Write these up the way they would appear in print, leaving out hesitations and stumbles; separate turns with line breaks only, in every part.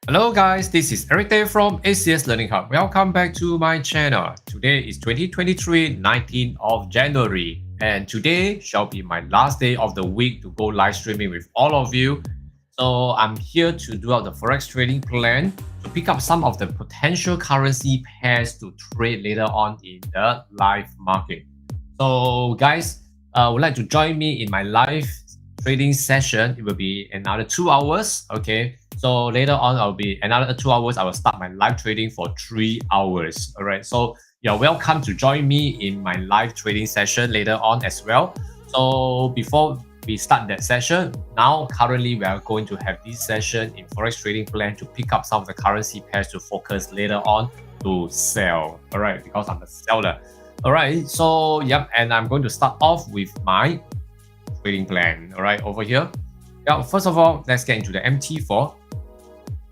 Hello guys, this is Eric Day from ACS Learning Hub. Welcome back to my channel. Today is 2023, 19th of January. And today shall be my last day of the week to go live streaming with all of you. So I'm here to do out the Forex trading plan to pick up some of the potential currency pairs to trade later on in the live market. So guys, would like to join me in my live trading session. It will be another 2 hours. Okay. So later on, I'll be another 2 hours. I will start my live trading for 3 hours. All right. So you're welcome to join me in my live trading session later on as well. So before we start that session, now currently we are going to have this session in Forex trading plan to pick up some of the currency pairs to focus later on to sell. All right, because I'm the seller. All right. So yep, and I'm going to start off with my trading plan. All right, over here. Yeah. First of all, let's get into the MT4.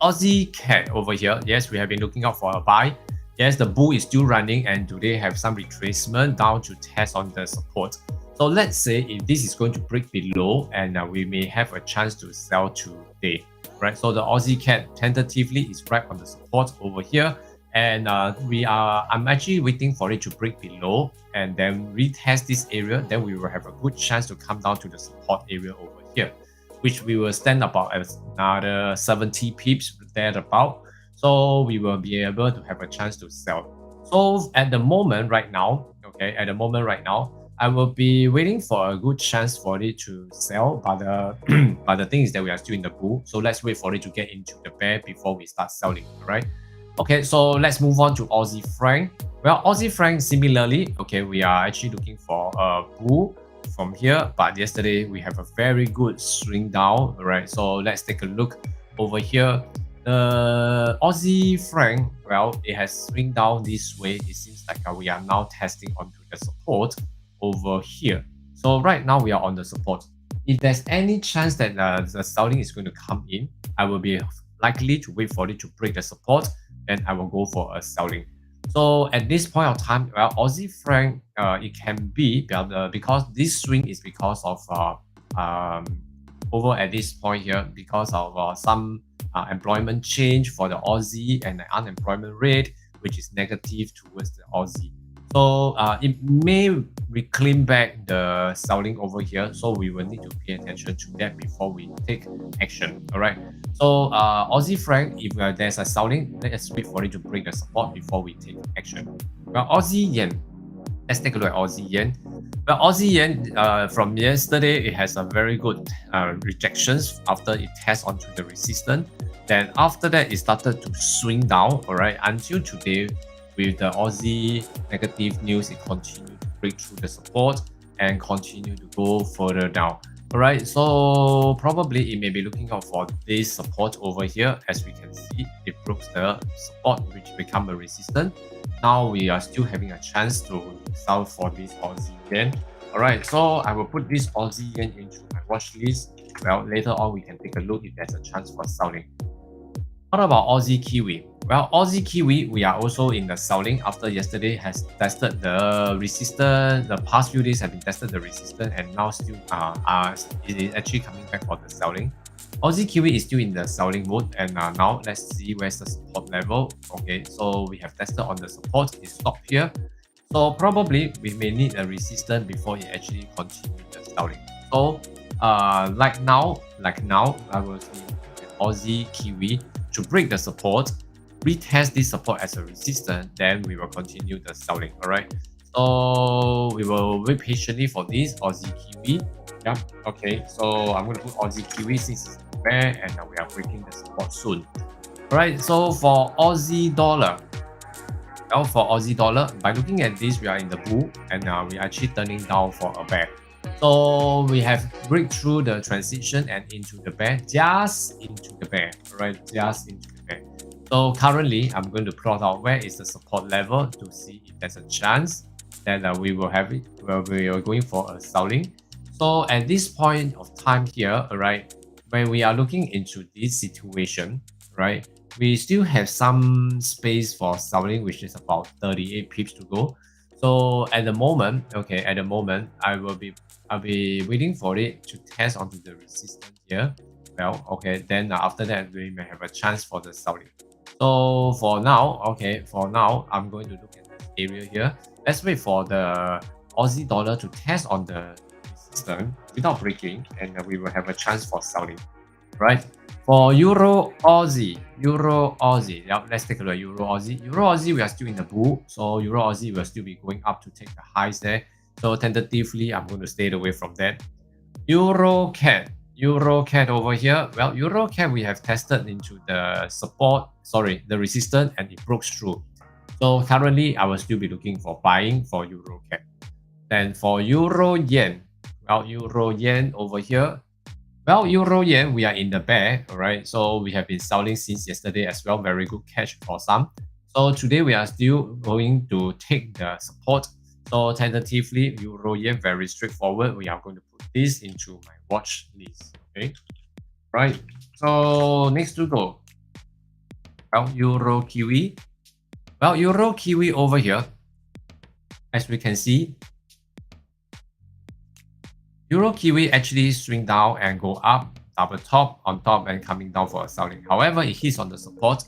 Aussie cat over here. Yes, we have been looking out for a buy. Yes, the bull is still running and today have some retracement down to test on the support. So let's say if this is going to break below and we may have a chance to sell today, right? So the Aussie cat tentatively is right on the support over here. And I'm actually waiting for it to break below and then retest this area. Then we will have a good chance to come down to the support area over here, which we will stand about at another 70 pips thereabout. So we will be able to have a chance to sell. So at the moment right now, okay, I will be waiting for a good chance for it to sell. But but the thing is that we are still in the bull. So let's wait for it to get into the bear before we start selling, right? Okay, so let's move on to Aussie franc. Well, Aussie franc similarly, okay, we are actually looking for a bull from here, but yesterday we have a very good swing down. All right, so let's take a look over here. The Aussie franc, well, it has swing down this way. It seems like we are now testing onto the support over here. So right now we are on the support. If there's any chance that the selling is going to come in, I will be likely to wait for it to break the support, then I will go for a selling. So at this point of time, well, Aussie franc, it can be because this swing is because of over at this point here because of some employment change for the Aussie and the unemployment rate, which is negative towards the Aussie. So it may reclaim back the selling over here. So we will need to pay attention to that before we take action. All right. So Aussie franc, if there's a selling, let's wait for it to break the support before we take action. Well, Aussie yen. Let's take a look at Aussie yen. Well, Aussie yen from yesterday, it has a very good rejections after it tests onto the resistance. Then after that, it started to swing down. All right, until today. With the Aussie negative news, it continued to break through the support and continue to go further down. All right, so probably it may be looking out for this support over here. As we can see, it broke the support, which become a resistance. Now we are still having a chance to sell for this Aussie yen. All right, so I will put this Aussie yen into my watch list. Well, later on we can take a look if there's a chance for selling. What about Aussie Kiwi? Well, Aussie Kiwi, we are also in the selling after yesterday has tested the resistance. The past few days have been tested the resistance and now still it is actually coming back for the selling. Aussie Kiwi is still in the selling mode and now let's see where's the support level. Okay, so we have tested on the support. It stopped here. So probably we may need a resistance before it actually continues the selling. So like now, I will see Aussie Kiwi to break the support, retest this support as a resistance, then we will continue the selling. All right, so we will wait patiently for this Aussie Kiwi. Yeah, okay, so I'm going to put Aussie Kiwi since it's there and we are breaking the support soon. All right, so for Aussie dollar, well, for Aussie dollar, by looking at this, we are in the bull and we are actually turning down for a bear. So we have break through the transition and into the bear, just into the bear, right? Just into the bear. So currently, I'm going to plot out where is the support level to see if there's a chance that we will have it. Well, we are going for a selling. So at this point of time here, right, when we are looking into this situation, right, we still have some space for selling, which is about 38 pips to go. So at the moment, okay, I'll be waiting for it to test onto the resistance here. well, okay, then after that we may have a chance for the selling. So for now, okay, I'm going to look at this area here. Let's wait for the Aussie dollar to test on the resistance without breaking, and we will have a chance for selling, right? For Euro Aussie, yeah, let's take a look at Euro Aussie, we are still in the bull, so Euro Aussie will still be going up to take the highs there. So tentatively, I'm going to stay away from that. Euro CAD over here. Well, Euro CAD we have tested into the the resistance, and it broke through. So currently, I will still be looking for buying for Euro CAD. Then for Euro Yen, well, Euro Yen over here. Well, Euro Yen, we are in the bear, all right? So we have been selling since yesterday as well. Very good catch for some. So today we are still going to take the support. So tentatively, Euro Yen, very straightforward. We are going to put this into my watch list, okay? Right. So next to go. Well, Euro Kiwi. Well, Euro Kiwi over here, as we can see, Euro Kiwi actually swing down and go up, double top on top and coming down for a selling. However, it hits on the support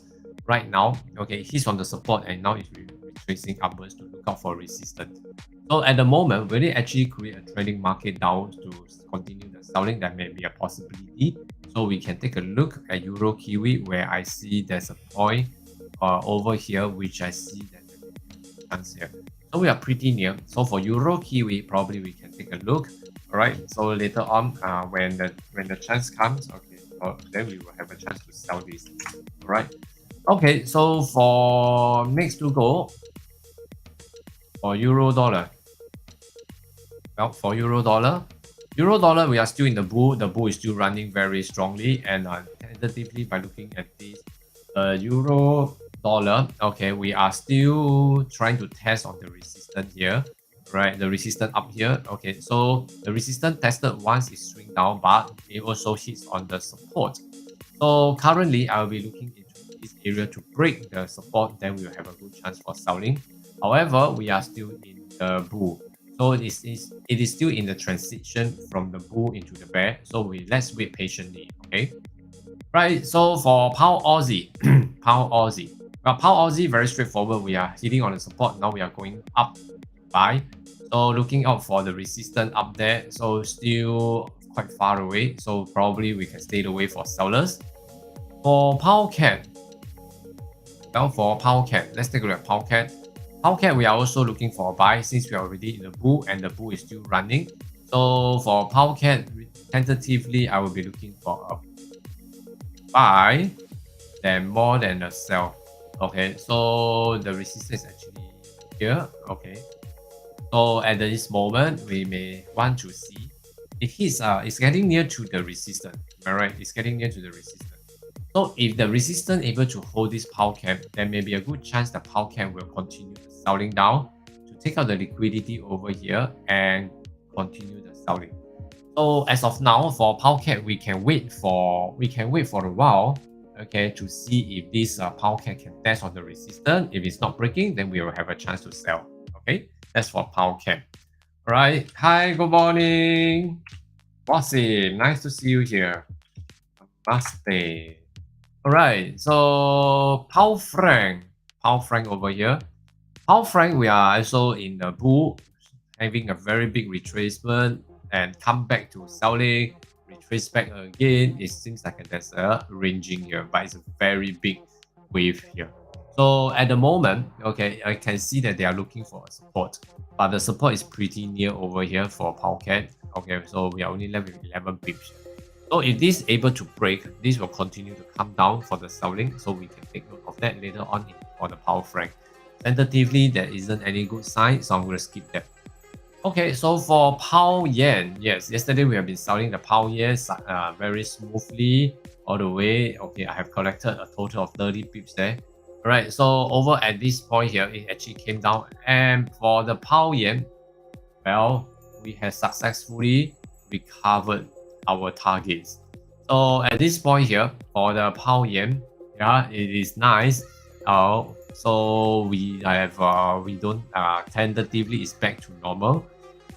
right now. Okay, it hits on the support and now it's retracing upwards to look out for resistance. So at the moment, will it actually create a trading market down to continue the selling? That may be a possibility. So we can take a look at Euro Kiwi where I see there's a point over here, which I see that there's a chance here. So we are pretty near. So for Euro Kiwi, probably we can take a look. All right. So later on, when the chance comes, okay, then we will have a chance to sell this. All right. Okay. So for next to go for Euro Dollar. Well, for Euro Dollar, we are still in the bull. The bull is still running very strongly, and tentatively by looking at this Euro Dollar, okay, we are still trying to test on the resistance here. Right, the resistance up here. Okay, so the resistance tested once it swing down, but it also hits on the support. So currently, I will be looking into this area to break the support. Then we will have a good chance for selling. However, we are still in the bull, so it is still in the transition from the bull into the bear. So let's wait patiently. Okay, right. So for Pound Aussie, Well, Pound Aussie very straightforward. We are hitting on the support. Now we are going up. Buy. So looking out for the resistance up there. So still quite far away. So probably we can stay away for sellers. For Pound CAD. Well, for Pound CAD, let's take a look at Pound CAD. Pound CAD, we are also looking for a buy since we are already in the bull and the bull is still running. So for Pound CAD, tentatively, I will be looking for a buy, then more than a sell. Okay, so the resistance is actually here. Okay. So at this moment, we may want to see it's getting near to the resistance. Am I right? It's getting near to the resistance. So if the resistance able to hold this Pound CAD, there may be a good chance the Pound CAD will continue selling down to take out the liquidity over here and continue the selling. So as of now, for Pound CAD, we can wait for a while, okay, to see if this Pound CAD can test on the resistance. If it's not breaking, then we will have a chance to sell. Okay. That's for Pound CAD. All right. Hi, good morning. Bossy, nice to see you here. Namaste. All right. So Pound Franc over here. Pound Franc, we are also in the bull, having a very big retracement and come back to selling, retrace back again. It seems like there's a ranging here, but it's a very big wave here. So at the moment, okay, I can see that they are looking for a support, but the support is pretty near over here for Pound CAD. Okay, so we are only left with 11 pips. So if this is able to break, this will continue to come down for the selling. So we can take note of that later on for the Pound Franc. Tentatively, there isn't any good sign, so I'm going to skip that. Okay, so for Pound Yen, yes, yesterday we have been selling the Pound Yen very smoothly all the way. Okay, I have collected a total of 30 pips there. Right, so over at this point here, it actually came down. And for the Pound Yen, well, we have successfully recovered our targets. So at this point here, for the Pound Yen, yeah, it is nice. So we don't tentatively it's back to normal.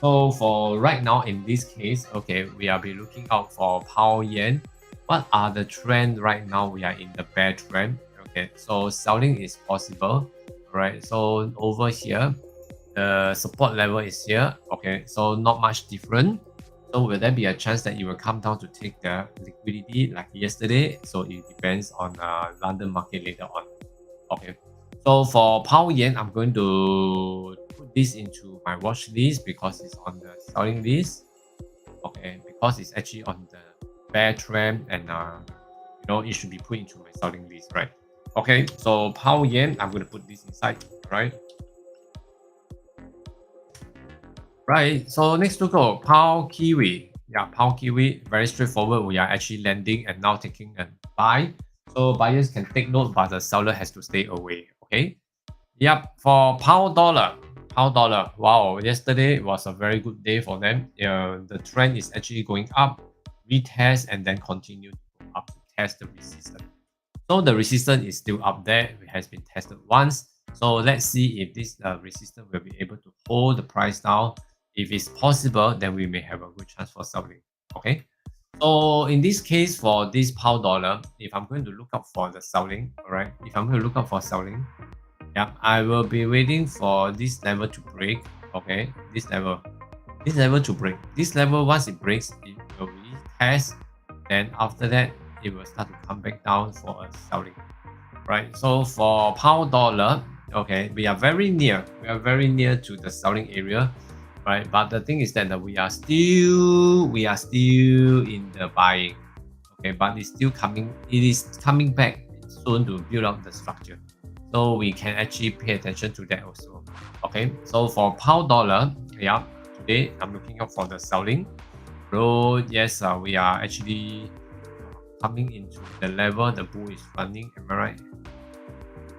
So for right now in this case, okay, we are be looking out for Pound Yen. what are the trend right now? We are in the bear trend. Okay, so selling is possible. All right, so over here, the support level is here. Okay, so not much different. So will there be a chance that it will come down to take the liquidity like yesterday? So it depends on London market later on. Okay, so for pound yen, I'm going to put this into my watch list because it's on the selling list. Okay, because it's actually on the bear trend, and you know, it should be put into my selling list, right? Okay, so pound yen, I'm going to put this inside, right? Right, so next to go, pound kiwi. Yeah, pound kiwi, very straightforward. We are actually landing and now taking a buy. So buyers can take note, but the seller has to stay away. Okay. Yep, for pound dollar. Pound dollar. Wow, yesterday was a very good day for them. The trend is actually going up, retest, and then continue to go up to test the resistance. So the resistance is still up there. It has been tested once. So let's see if this resistance will be able to hold the price down. If it's possible, then we may have a good chance for selling. Okay. So in this case, for this pound dollar, if I'm going to look up for the selling, all right, if I'm going to look up for selling, yeah, I will be waiting for this level to break. Okay, this level to break. This level, once it breaks, it will retest. Then after that, it will start to come back down for a selling. Right. So for pound dollar, okay, we are very near. We are very near to the selling area, right? But the thing is that we are still in the buying. Okay, but it's still coming. It is coming back soon to build up the structure. So we can actually pay attention to that also. Okay, so for pound dollar, yeah, today I'm looking out for the selling. So yes, we are actually coming into the level the bull is running. Am I right?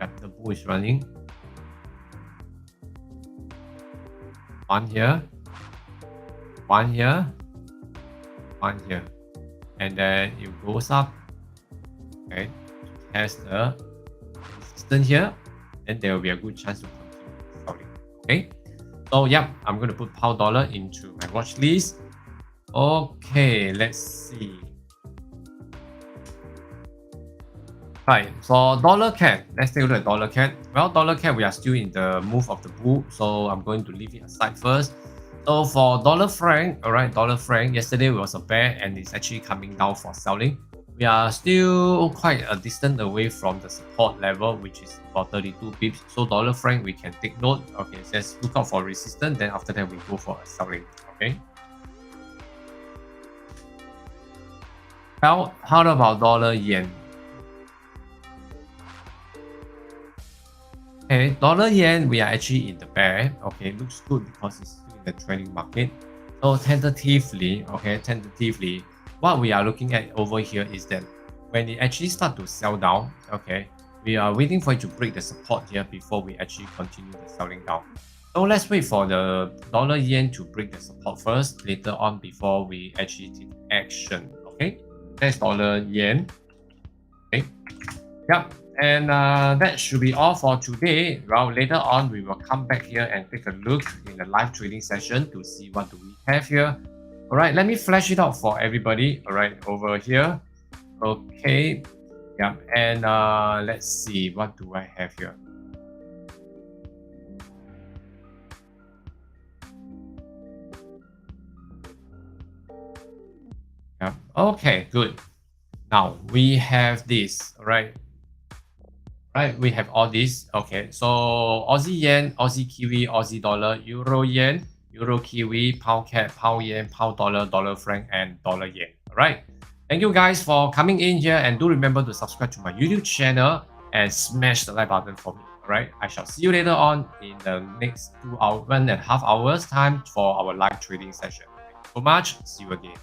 Yeah, the bull is running. One here, one here, one here, and then it goes up. Okay, test the resistance here, then there will be a good chance to continue selling. Okay, so yeah, I'm going to put pound dollar into my watch list. Okay, let's see. Right, for dollar CAD, let's take a look at dollar CAD. Well, dollar CAD, we are still in the move of the bull, so I'm going to leave it aside first. So for dollar franc, all right, dollar franc, yesterday was a bear and it's actually coming down for selling. We are still quite a distance away from the support level, which is about 32 pips. So dollar franc, we can take note. Okay, so let's look out for resistance. Then after that, we go for a selling. Okay. Well, how about dollar yen? Okay, dollar yen, we are actually in the bear. Okay, looks good because it's still in the trading market. So tentatively, okay, what we are looking at over here is that when it actually start to sell down, okay, we are waiting for it to break the support here before we actually continue the selling down. So let's wait for the dollar yen to break the support first, later on before we actually take action. Okay, that's dollar yen. Okay, yep. And that should be all for today. Well, later on, we will come back here and take a look in the live trading session to see what do we have here. All right, let me flash it out for everybody. All right, over here. Okay, yeah, and let's see, what do I have here? Yeah, okay, good. Now we have this, all right. Right, we have all these. Okay, so Aussie yen, Aussie kiwi, Aussie dollar, euro yen, euro kiwi, pound CAD, pound yen, pound dollar, dollar franc, and dollar yen. All right. Thank you guys for coming in here, and do remember to subscribe to my YouTube channel and smash the like button for me. All right. I shall see you later on in the next 1.5 hours time for our live trading session. Thank you so much. See you again.